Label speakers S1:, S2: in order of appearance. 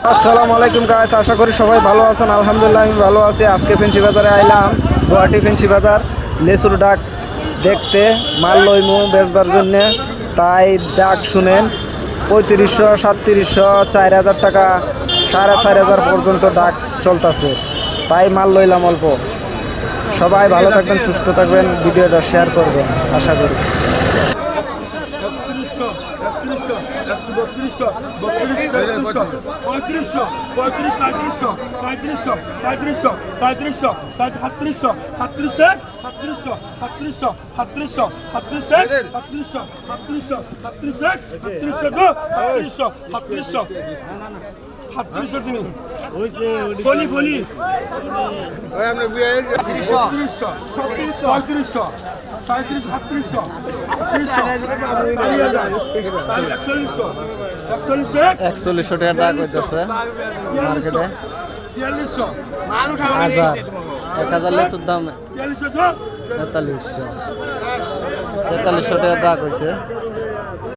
S1: আসসালামু আলাইকুম গাইস, আশা করি সবাই ভালো আছেন। আলহামদুলিল্লাহ আমি ভালো আছি। আজকে ফেন্সি বাজারে আইলাম, গুয়াহাটি ফেন্সি বাজার লেচুর ডাক দেখতে, মাল লইমু বেচবার জন্যে। তাই ডাক শুনেন 3500, 3700, 4000 টাকা, 4500 পর্যন্ত ডাক চলতেছে। তাই মাল লইলাম অল্প। সবাই ভালো থাকবেন, সুস্থ থাকবেন, ভিডিওটা শেয়ার করবেন আশা করি। একচল্লিশশো টাকা ডাক হইতেছে মার্কেটে। 1000 লেচুর দাম 4300 টাকা ডাক হয়েছে।